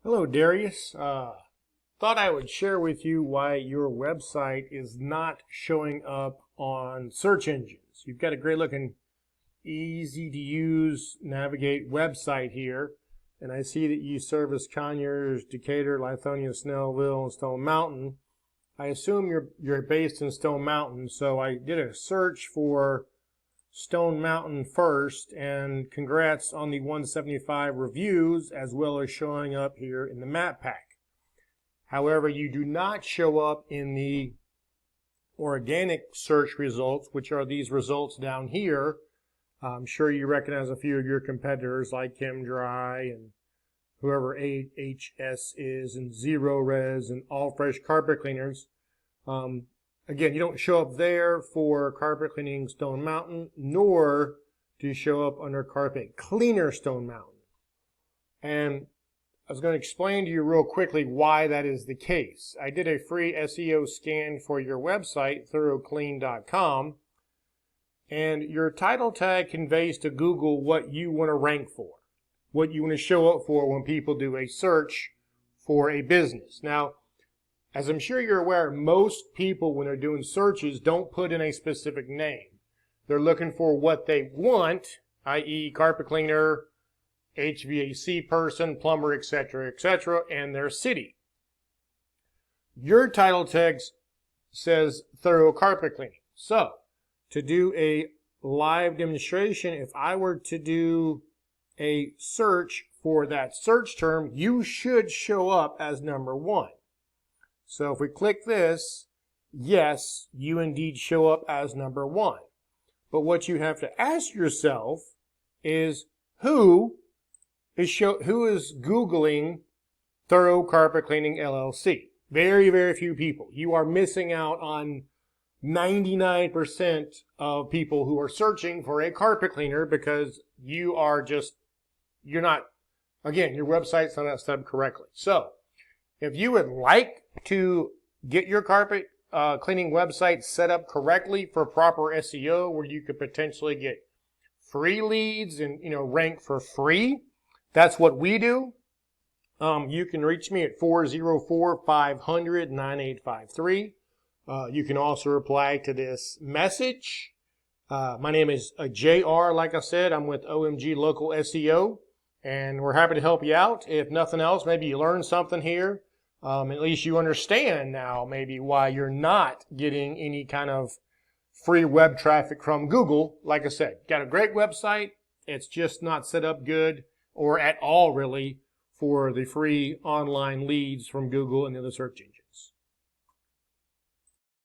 Hello, Darius. Thought I would share with you why your website is not showing up on search engines. You've got a great looking, easy to use, navigate website here. And I see that you service Conyers, Decatur, Lithonia, Snellville, and Stone Mountain. I assume you're based in Stone Mountain, so I did a search for Stone Mountain first, and congrats on the 175 reviews as well as showing up here in the map pack. However, you do not show up in the organic search results, which are these results down here. I'm sure you recognize a few of your competitors like ChemDry and whoever AHS is, and Zero Res and All Fresh Carpet Cleaners. Again, you don't show up there for carpet cleaning Stone Mountain, nor do you show up under carpet cleaner Stone Mountain. And I was going to explain to you real quickly why that is the case. I did a free SEO scan for your website, thoroughclean.com, and your title tag conveys to Google what you want to rank for, what you want to show up for when people do a search for a business. Now, as I'm sure you're aware, most people, when they're doing searches, don't put in a specific name. They're looking for what they want, i.e. carpet cleaner, HVAC person, plumber, etc., and their city. Your title tag says thorough carpet cleaning. So, to do a live demonstration, if I were to do a search for that search term, you should show up as number one. So if we click this, yes, you indeed show up as number one. But what you have to ask yourself is who is Googling Thorough Carpet Cleaning LLC? Very, very few people. You are missing out on 99% of people who are searching for a carpet cleaner because you're not, again, your website's not set up correctly. So if you would like to get your carpet cleaning website set up correctly for proper SEO, where you could potentially get free leads and rank for free, that's what we do. You can reach me at 404-500-9853. You can also reply to this message. My name is JR. Like I said, I'm with OMG Local SEO, and we're happy to help you out. If nothing else, maybe you learned something here. At least you understand now maybe why you're not getting any kind of free web traffic from Google. Like I said, got a great website. It's just not set up good or at all really for the free online leads from Google and the other search engines.